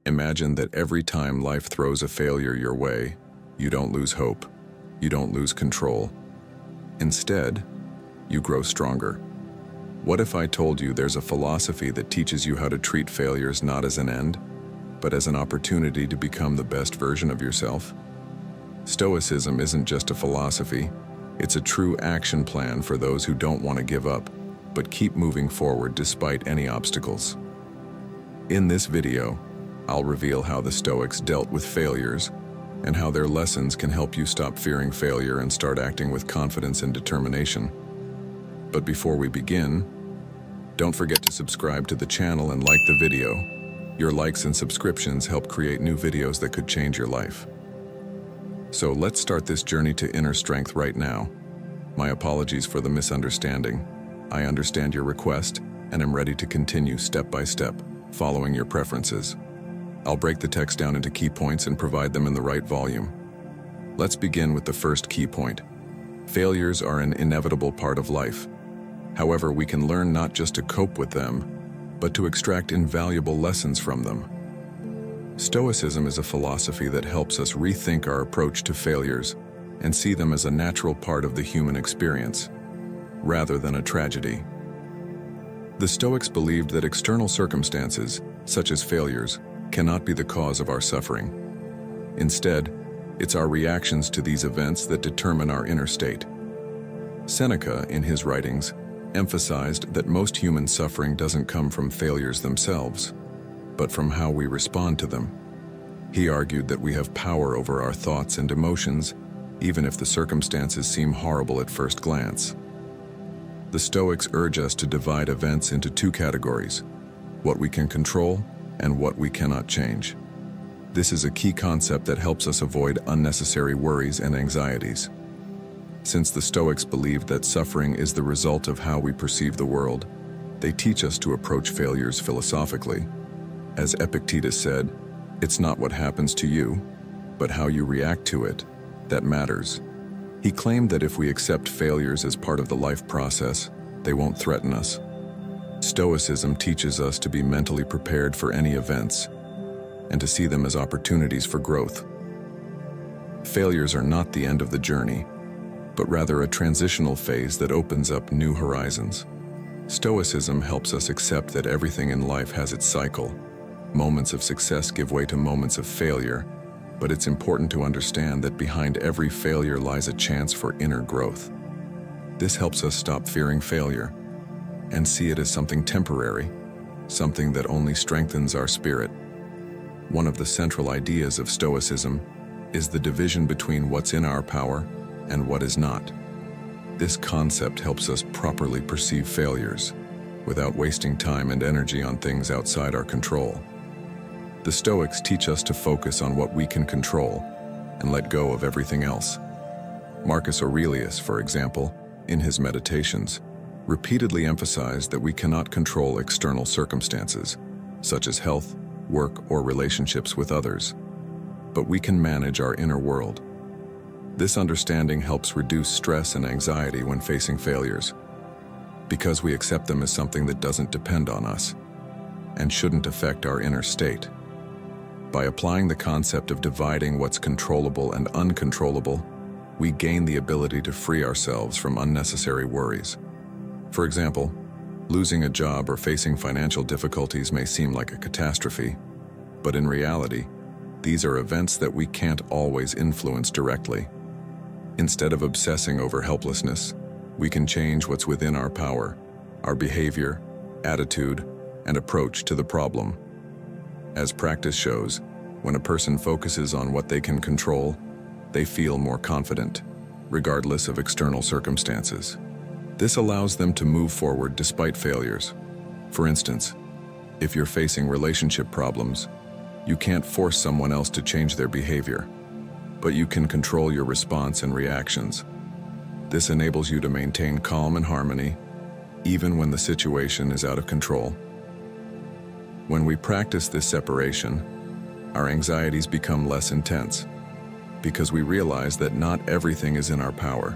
Imagine that every time life throws a failure your way, you don't lose hope, you don't lose control. Instead, you grow stronger. What if I told you there's a philosophy that teaches you how to treat failures not as an end, but as an opportunity to become the best version of yourself? Stoicism isn't just a philosophy, it's a true action plan for those who don't want to give up, but keep moving forward despite any obstacles. In this video, I'll reveal how the Stoics dealt with failures and how their lessons can help you stop fearing failure and start acting with confidence and determination. But before we begin, don't forget to subscribe to the channel and like the video. Your likes and subscriptions help create new videos that could change your life. So let's start this journey to inner strength right now. My apologies for the misunderstanding. I understand your request and am ready to continue step by step, following your preferences. I'll break the text down into key points and provide them in the right volume. Let's begin with the first key point. Failures are an inevitable part of life. However, we can learn not just to cope with them, but to extract invaluable lessons from them. Stoicism is a philosophy that helps us rethink our approach to failures and see them as a natural part of the human experience, rather than a tragedy. The Stoics believed that external circumstances, such as failures, cannot be the cause of our suffering. Instead, it's our reactions to these events that determine our inner state. Seneca, in his writings, emphasized that most human suffering doesn't come from failures themselves, but from how we respond to them. He argued that we have power over our thoughts and emotions, even if the circumstances seem horrible at first glance. The Stoics urge us to divide events into two categories: what we can control and what we cannot change. This is a key concept that helps us avoid unnecessary worries and anxieties. Since the Stoics believed that suffering is the result of how we perceive the world, they teach us to approach failures philosophically. As Epictetus said, "It's not what happens to you, but how you react to it, that matters." He claimed that if we accept failures as part of the life process, they won't threaten us. Stoicism teaches us to be mentally prepared for any events and to see them as opportunities for growth. Failures are not the end of the journey, but rather a transitional phase that opens up new horizons. Stoicism helps us accept that everything in life has its cycle. Moments of success give way to moments of failure, but it's important to understand that behind every failure lies a chance for inner growth. This helps us stop fearing failure and see it as something temporary, something that only strengthens our spirit. One of the central ideas of Stoicism is the division between what's in our power and what is not. This concept helps us properly perceive failures without wasting time and energy on things outside our control. The Stoics teach us to focus on what we can control and let go of everything else. Marcus Aurelius, for example, in his Meditations, repeatedly emphasized that we cannot control external circumstances, such as health, work, or relationships with others, but we can manage our inner world. This understanding helps reduce stress and anxiety when facing failures, because we accept them as something that doesn't depend on us and shouldn't affect our inner state. By applying the concept of dividing what's controllable and uncontrollable, we gain the ability to free ourselves from unnecessary worries. For example, losing a job or facing financial difficulties may seem like a catastrophe, but in reality, these are events that we can't always influence directly. Instead of obsessing over helplessness, we can change what's within our power, our behavior, attitude, and approach to the problem. As practice shows, when a person focuses on what they can control, they feel more confident, regardless of external circumstances. This allows them to move forward despite failures. For instance, if you're facing relationship problems, you can't force someone else to change their behavior, but you can control your response and reactions. This enables you to maintain calm and harmony, even when the situation is out of control. When we practice this separation, our anxieties become less intense, because we realize that not everything is in our power.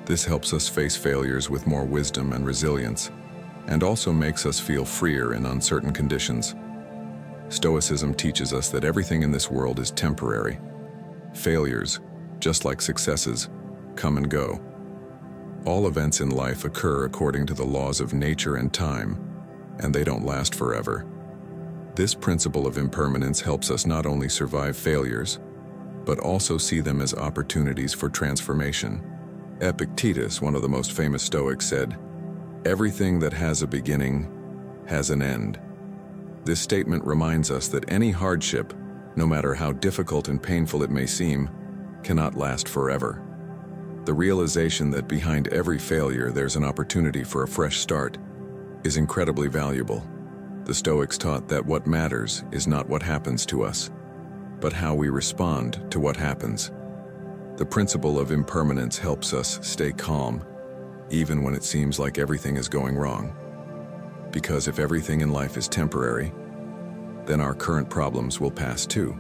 This helps us face failures with more wisdom and resilience, and also makes us feel freer in uncertain conditions. Stoicism teaches us that everything in this world is temporary. Failures, just like successes, come and go. All events in life occur according to the laws of nature and time, and they don't last forever. This principle of impermanence helps us not only survive failures, but also see them as opportunities for transformation. Epictetus, one of the most famous Stoics, said, "Everything that has a beginning has an end." This statement reminds us that any hardship, no matter how difficult and painful it may seem, cannot last forever. The realization that behind every failure there's an opportunity for a fresh start is incredibly valuable. The Stoics taught that what matters is not what happens to us, but how we respond to what happens. The principle of impermanence helps us stay calm, even when it seems like everything is going wrong. Because if everything in life is temporary, then our current problems will pass too.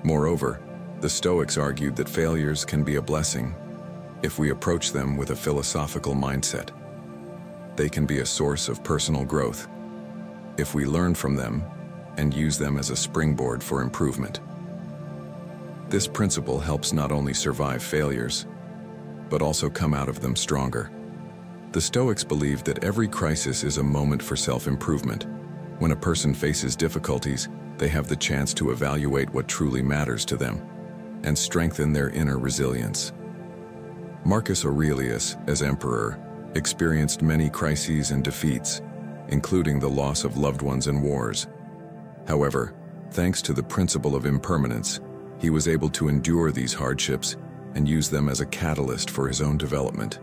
Moreover, the Stoics argued that failures can be a blessing if we approach them with a philosophical mindset. They can be a source of personal growth if we learn from them and use them as a springboard for improvement. This principle helps not only survive failures, but also come out of them stronger. The Stoics believed that every crisis is a moment for self-improvement. When a person faces difficulties, they have the chance to evaluate what truly matters to them and strengthen their inner resilience. Marcus Aurelius, as emperor, experienced many crises and defeats, including the loss of loved ones in wars. However, thanks to the principle of impermanence, he was able to endure these hardships and use them as a catalyst for his own development.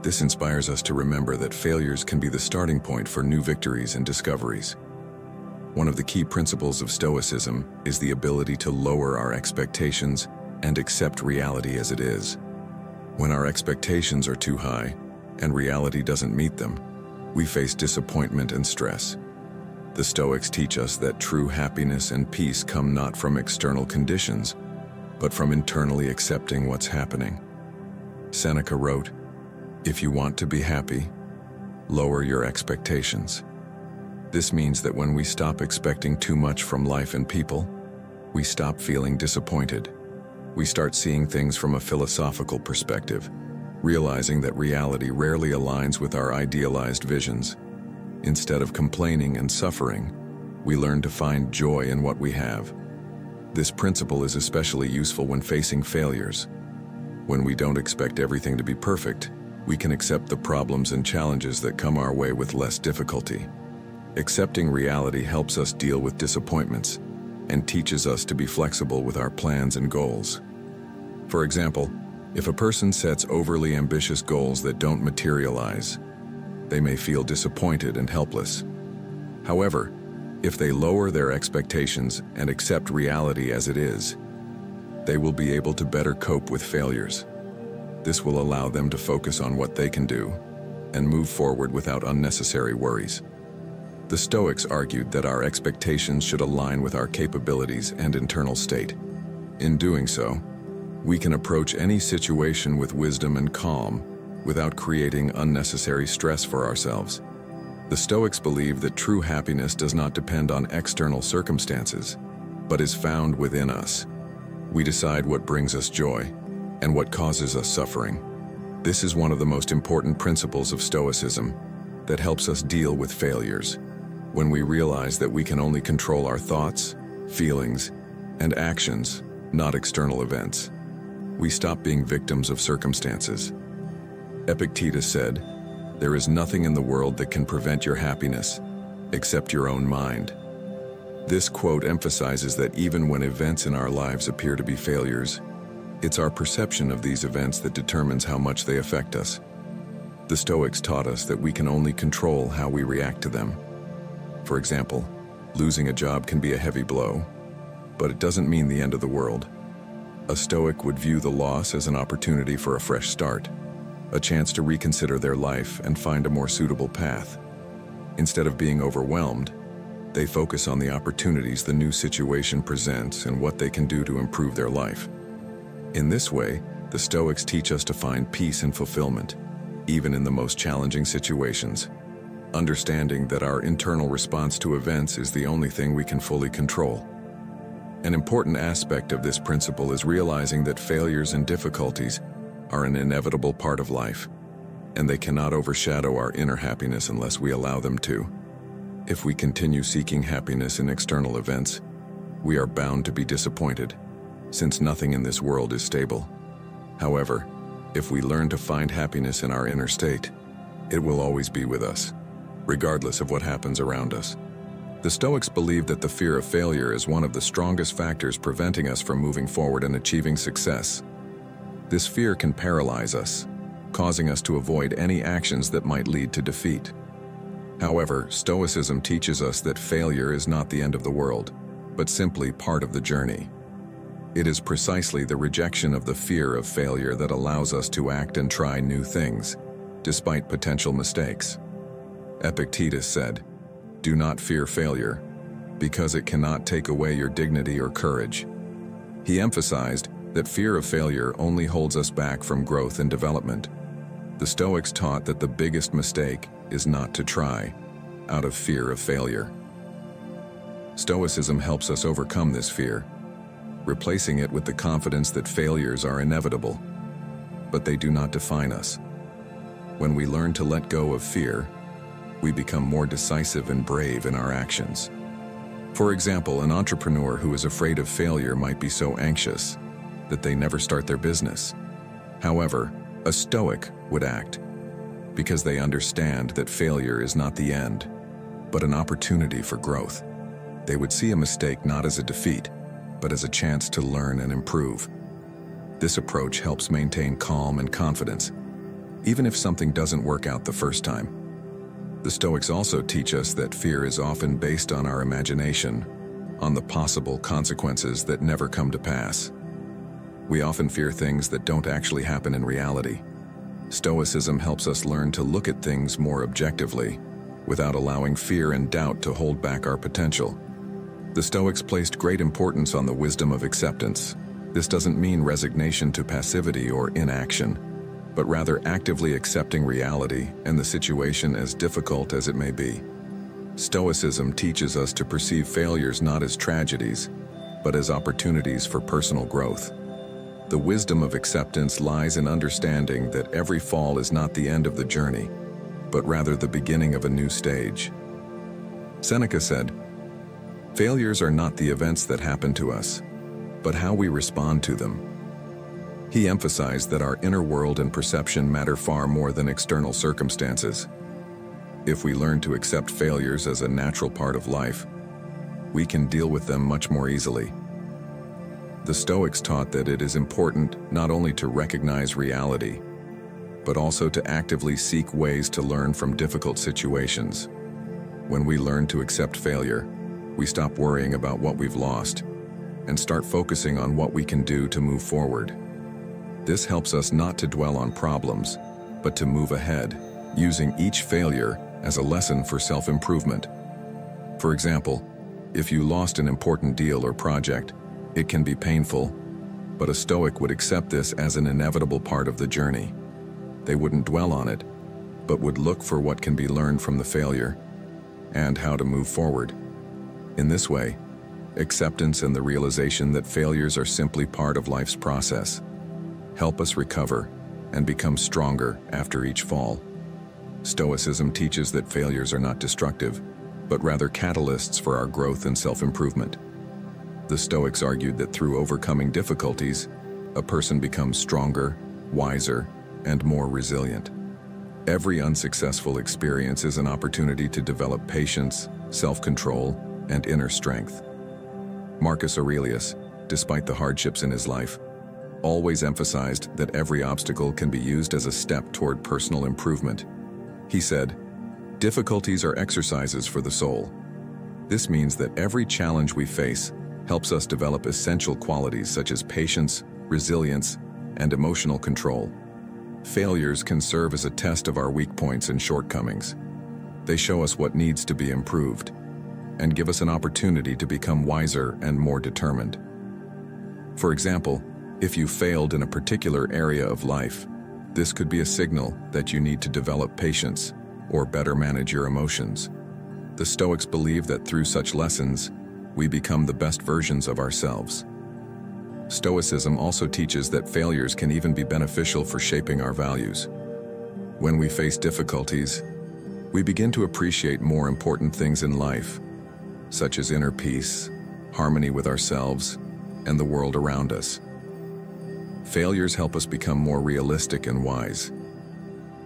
This inspires us to remember that failures can be the starting point for new victories and discoveries. One of the key principles of Stoicism is the ability to lower our expectations and accept reality as it is. When our expectations are too high and reality doesn't meet them, we face disappointment and stress. The Stoics teach us that true happiness and peace come not from external conditions, but from internally accepting what's happening. Seneca wrote, "If you want to be happy, lower your expectations." This means that when we stop expecting too much from life and people, we stop feeling disappointed. We start seeing things from a philosophical perspective, realizing that reality rarely aligns with our idealized visions. Instead of complaining and suffering, we learn to find joy in what we have. This principle is especially useful when facing failures. When we don't expect everything to be perfect, we can accept the problems and challenges that come our way with less difficulty. Accepting reality helps us deal with disappointments and teaches us to be flexible with our plans and goals. For example, if a person sets overly ambitious goals that don't materialize, they may feel disappointed and helpless. However, if they lower their expectations and accept reality as it is, they will be able to better cope with failures. This will allow them to focus on what they can do and move forward without unnecessary worries. The Stoics argued that our expectations should align with our capabilities and internal state. In doing so, we can approach any situation with wisdom and calm without creating unnecessary stress for ourselves. The Stoics believe that true happiness does not depend on external circumstances, but is found within us. We decide what brings us joy and what causes us suffering. This is one of the most important principles of Stoicism that helps us deal with failures. When we realize that we can only control our thoughts, feelings, and actions, not external events, we stop being victims of circumstances. Epictetus said, "There is nothing in the world that can prevent your happiness, except your own mind." This quote emphasizes that even when events in our lives appear to be failures, it's our perception of these events that determines how much they affect us. The Stoics taught us that we can only control how we react to them. For example, losing a job can be a heavy blow, but it doesn't mean the end of the world. A Stoic would view the loss as an opportunity for a fresh start, a chance to reconsider their life and find a more suitable path. Instead of being overwhelmed, they focus on the opportunities the new situation presents and what they can do to improve their life. In this way, the Stoics teach us to find peace and fulfillment, even in the most challenging situations. understanding that our internal response to events is the only thing we can fully control. An important aspect of this principle is realizing that failures and difficulties are an inevitable part of life, and they cannot overshadow our inner happiness unless we allow them to. If we continue seeking happiness in external events, we are bound to be disappointed, since nothing in this world is stable. However, if we learn to find happiness in our inner state, it will always be with us, regardless of what happens around us. The Stoics believe that the fear of failure is one of the strongest factors preventing us from moving forward and achieving success. This fear can paralyze us, causing us to avoid any actions that might lead to defeat. However, Stoicism teaches us that failure is not the end of the world, but simply part of the journey. It is precisely the rejection of the fear of failure that allows us to act and try new things, despite potential mistakes. Epictetus said, "Do not fear failure, because it cannot take away your dignity or courage." He emphasized that fear of failure only holds us back from growth and development. The Stoics taught that the biggest mistake is not to try, out of fear of failure. Stoicism helps us overcome this fear, replacing it with the confidence that failures are inevitable, but they do not define us. When we learn to let go of fear, we become more decisive and brave in our actions. For example, an entrepreneur who is afraid of failure might be so anxious that they never start their business. However, a Stoic would act because they understand that failure is not the end, but an opportunity for growth. They would see a mistake not as a defeat, but as a chance to learn and improve. This approach helps maintain calm and confidence, even if something doesn't work out the first time. The Stoics also teach us that fear is often based on our imagination, on the possible consequences that never come to pass. We often fear things that don't actually happen in reality. Stoicism helps us learn to look at things more objectively, without allowing fear and doubt to hold back our potential. The Stoics placed great importance on the wisdom of acceptance. This doesn't mean resignation to passivity or inaction, but rather actively accepting reality and the situation as difficult as it may be. Stoicism teaches us to perceive failures not as tragedies, but as opportunities for personal growth. The wisdom of acceptance lies in understanding that every fall is not the end of the journey, but rather the beginning of a new stage. Seneca said, "Failures are not the events that happen to us, but how we respond to them." He emphasized that our inner world and perception matter far more than external circumstances. If we learn to accept failures as a natural part of life, we can deal with them much more easily. The Stoics taught that it is important not only to recognize reality, but also to actively seek ways to learn from difficult situations. When we learn to accept failure, we stop worrying about what we've lost and start focusing on what we can do to move forward. This helps us not to dwell on problems, but to move ahead, using each failure as a lesson for self-improvement. For example, if you lost an important deal or project, it can be painful, but a Stoic would accept this as an inevitable part of the journey. They wouldn't dwell on it, but would look for what can be learned from the failure and how to move forward. In this way, acceptance and the realization that failures are simply part of life's process help us recover and become stronger after each fall. Stoicism teaches that failures are not destructive, but rather catalysts for our growth and self-improvement. The Stoics argued that through overcoming difficulties, a person becomes stronger, wiser, and more resilient. Every unsuccessful experience is an opportunity to develop patience, self-control, and inner strength. Marcus Aurelius, despite the hardships in his life, always emphasized that every obstacle can be used as a step toward personal improvement. He said, "Difficulties are exercises for the soul." This means that every challenge we face helps us develop essential qualities such as patience, resilience, and emotional control. Failures can serve as a test of our weak points and shortcomings. They show us what needs to be improved and give us an opportunity to become wiser and more determined. For example, if you failed in a particular area of life, this could be a signal that you need to develop patience, or better manage your emotions. The Stoics believe that through such lessons, we become the best versions of ourselves. Stoicism also teaches that failures can even be beneficial for shaping our values. When we face difficulties, we begin to appreciate more important things in life, such as inner peace, harmony with ourselves, and the world around us. Failures help us become more realistic and wise,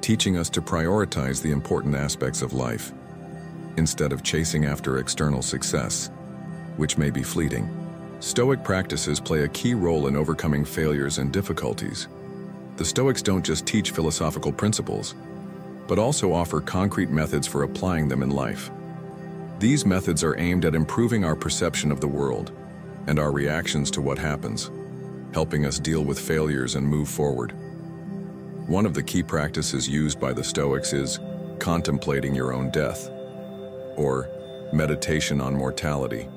teaching us to prioritize the important aspects of life, instead of chasing after external success, which may be fleeting. Stoic practices play a key role in overcoming failures and difficulties. The Stoics don't just teach philosophical principles, but also offer concrete methods for applying them in life. These methods are aimed at improving our perception of the world and our reactions to what happens, helping us deal with failures and move forward. One of the key practices used by the Stoics is contemplating your own death, or meditation on mortality.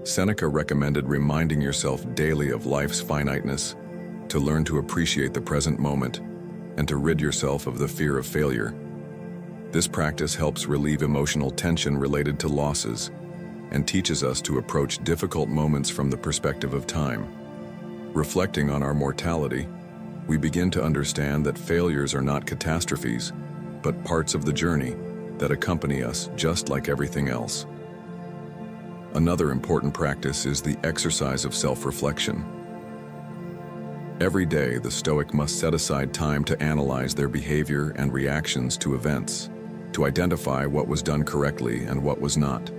Seneca recommended reminding yourself daily of life's finiteness to learn to appreciate the present moment and to rid yourself of the fear of failure. This practice helps relieve emotional tension related to losses and teaches us to approach difficult moments from the perspective of time. Reflecting on our mortality, we begin to understand that failures are not catastrophes, but parts of the journey that accompany us just like everything else. Another important practice is the exercise of self-reflection. Every day, the Stoic must set aside time to analyze their behavior and reactions to events, to identify what was done correctly and what was not.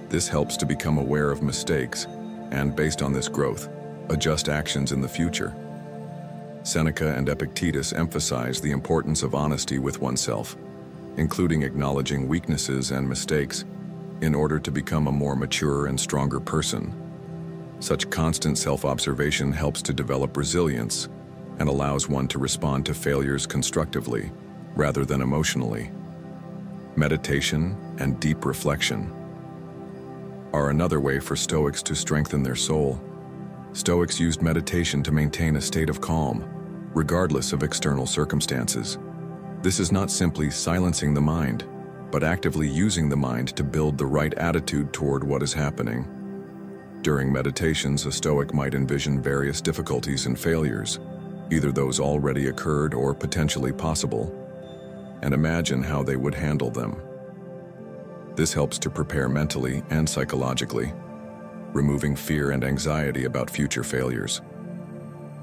This helps to become aware of mistakes and, based on this growth, adjust actions in the future. Seneca and Epictetus emphasize the importance of honesty with oneself, including acknowledging weaknesses and mistakes, in order to become a more mature and stronger person. Such constant self-observation helps to develop resilience and allows one to respond to failures constructively rather than emotionally. Meditation and deep reflection are another way for Stoics to strengthen their soul. Stoics used meditation to maintain a state of calm, regardless of external circumstances. This is not simply silencing the mind, but actively using the mind to build the right attitude toward what is happening. During meditations, a Stoic might envision various difficulties and failures, either those already occurred or potentially possible, and imagine how they would handle them. This helps to prepare mentally and psychologically, removing fear and anxiety about future failures.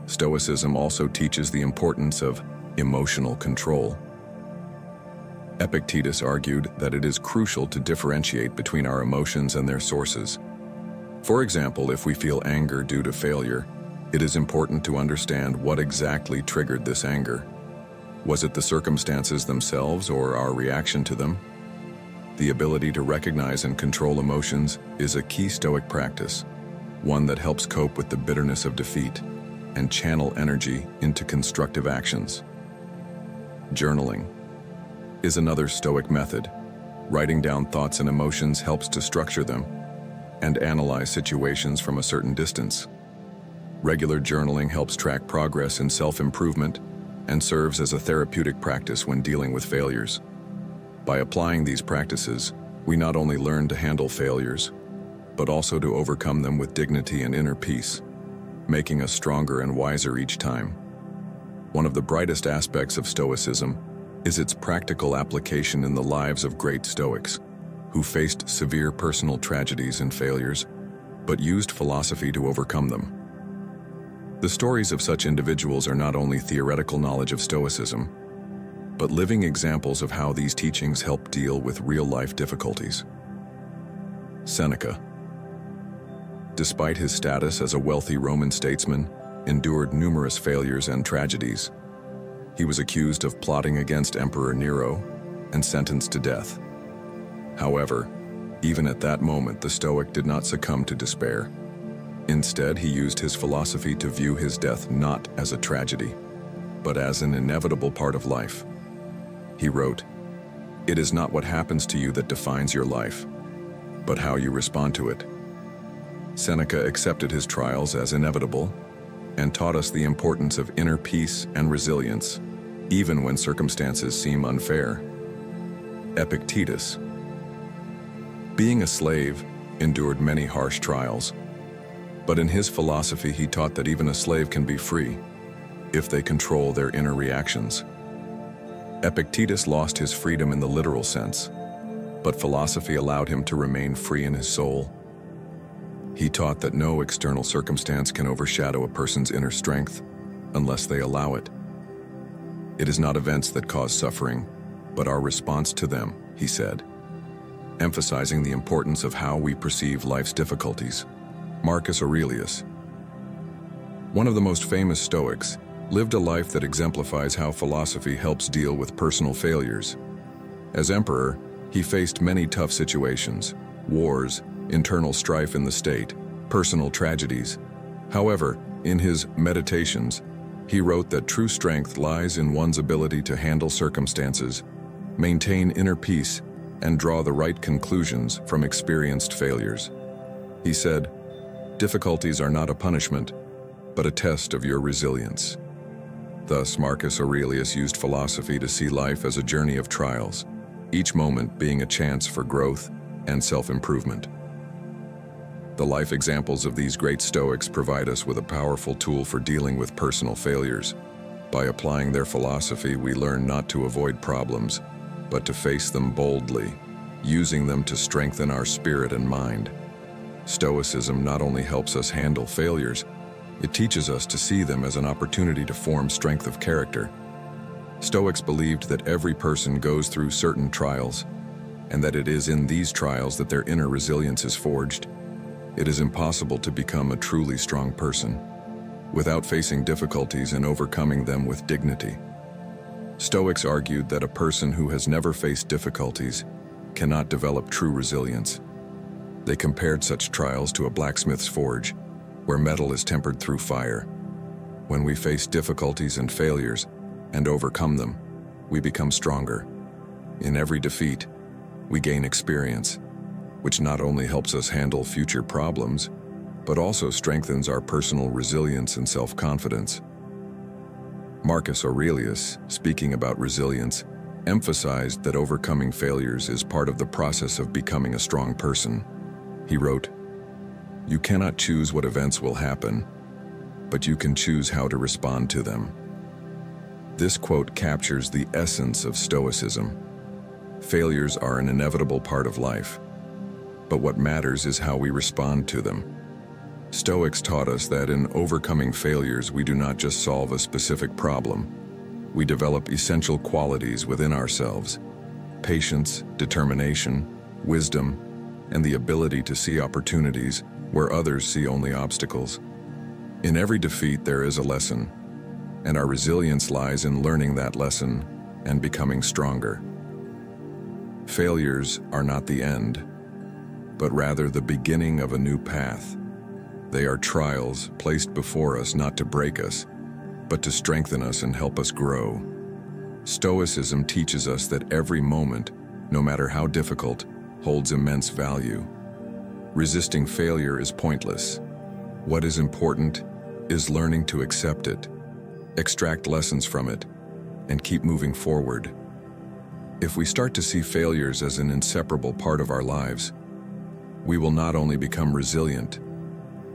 Stoicism also teaches the importance of emotional control. Epictetus argued that it is crucial to differentiate between our emotions and their sources. For example, if we feel anger due to failure, it is important to understand what exactly triggered this anger. Was it the circumstances themselves or our reaction to them? The ability to recognize and control emotions is a key Stoic practice, one that helps cope with the bitterness of defeat and channel energy into constructive actions. Journaling is another Stoic method. Writing down thoughts and emotions helps to structure them and analyze situations from a certain distance. Regular journaling helps track progress in self-improvement and serves as a therapeutic practice when dealing with failures. By applying these practices, we not only learn to handle failures, but also to overcome them with dignity and inner peace, making us stronger and wiser each time. One of the brightest aspects of Stoicism is its practical application in the lives of great Stoics, who faced severe personal tragedies and failures, but used philosophy to overcome them. The stories of such individuals are not only theoretical knowledge of Stoicism, but living examples of how these teachings help deal with real-life difficulties. Seneca, despite his status as a wealthy Roman statesman, endured numerous failures and tragedies. He was accused of plotting against Emperor Nero and sentenced to death. However, even at that moment, the Stoic did not succumb to despair. Instead, he used his philosophy to view his death not as a tragedy, but as an inevitable part of life. He wrote, "It is not what happens to you that defines your life, but how you respond to it." Seneca accepted his trials as inevitable and taught us the importance of inner peace and resilience, even when circumstances seem unfair. Epictetus. Being a slave endured many harsh trials, but in his philosophy he taught that even a slave can be free if they control their inner reactions. Epictetus lost his freedom in the literal sense, but philosophy allowed him to remain free in his soul. He taught that no external circumstance can overshadow a person's inner strength unless they allow it. It is not events that cause suffering, but our response to them, he said, emphasizing the importance of how we perceive life's difficulties. Marcus Aurelius, one of the most famous Stoics, lived a life that exemplifies how philosophy helps deal with personal failures. As emperor, he faced many tough situations, wars, internal strife in the state, personal tragedies. However, in his Meditations, he wrote that true strength lies in one's ability to handle circumstances, maintain inner peace, and draw the right conclusions from experienced failures. He said, "Difficulties are not a punishment, but a test of your resilience." Thus, Marcus Aurelius used philosophy to see life as a journey of trials, each moment being a chance for growth and self-improvement. The life examples of these great Stoics provide us with a powerful tool for dealing with personal failures. By applying their philosophy, we learn not to avoid problems, but to face them boldly, using them to strengthen our spirit and mind. Stoicism not only helps us handle failures, it teaches us to see them as an opportunity to form strength of character. Stoics believed that every person goes through certain trials, and that it is in these trials that their inner resilience is forged. It is impossible to become a truly strong person without facing difficulties and overcoming them with dignity. Stoics argued that a person who has never faced difficulties cannot develop true resilience. They compared such trials to a blacksmith's forge, where metal is tempered through fire. When we face difficulties and failures and overcome them, we become stronger. In every defeat, we gain experience, which not only helps us handle future problems, but also strengthens our personal resilience and self-confidence. Marcus Aurelius, speaking about resilience, emphasized that overcoming failures is part of the process of becoming a strong person. He wrote, "You cannot choose what events will happen, but you can choose how to respond to them." This quote captures the essence of Stoicism. Failures are an inevitable part of life, but what matters is how we respond to them. Stoics taught us that in overcoming failures, we do not just solve a specific problem. We develop essential qualities within ourselves: patience, determination, wisdom, and the ability to see opportunities where others see only obstacles. In every defeat, there is a lesson, and our resilience lies in learning that lesson and becoming stronger. Failures are not the end, but rather the beginning of a new path. They are trials placed before us not to break us, but to strengthen us and help us grow. Stoicism teaches us that every moment, no matter how difficult, holds immense value. Resisting failure is pointless. What is important is learning to accept it, extract lessons from it, and keep moving forward. If we start to see failures as an inseparable part of our lives, we will not only become resilient,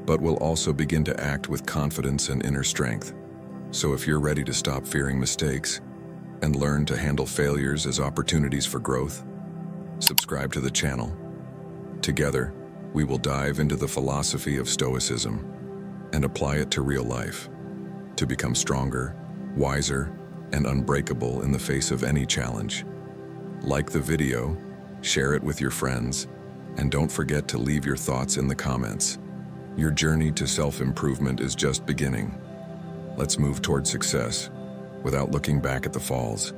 but will also begin to act with confidence and inner strength. So if you're ready to stop fearing mistakes and learn to handle failures as opportunities for growth, subscribe to the channel. Together, we will dive into the philosophy of Stoicism and apply it to real life, to become stronger, wiser, and unbreakable in the face of any challenge. Like the video, share it with your friends, and don't forget to leave your thoughts in the comments. Your journey to self-improvement is just beginning. Let's move toward success without looking back at the falls.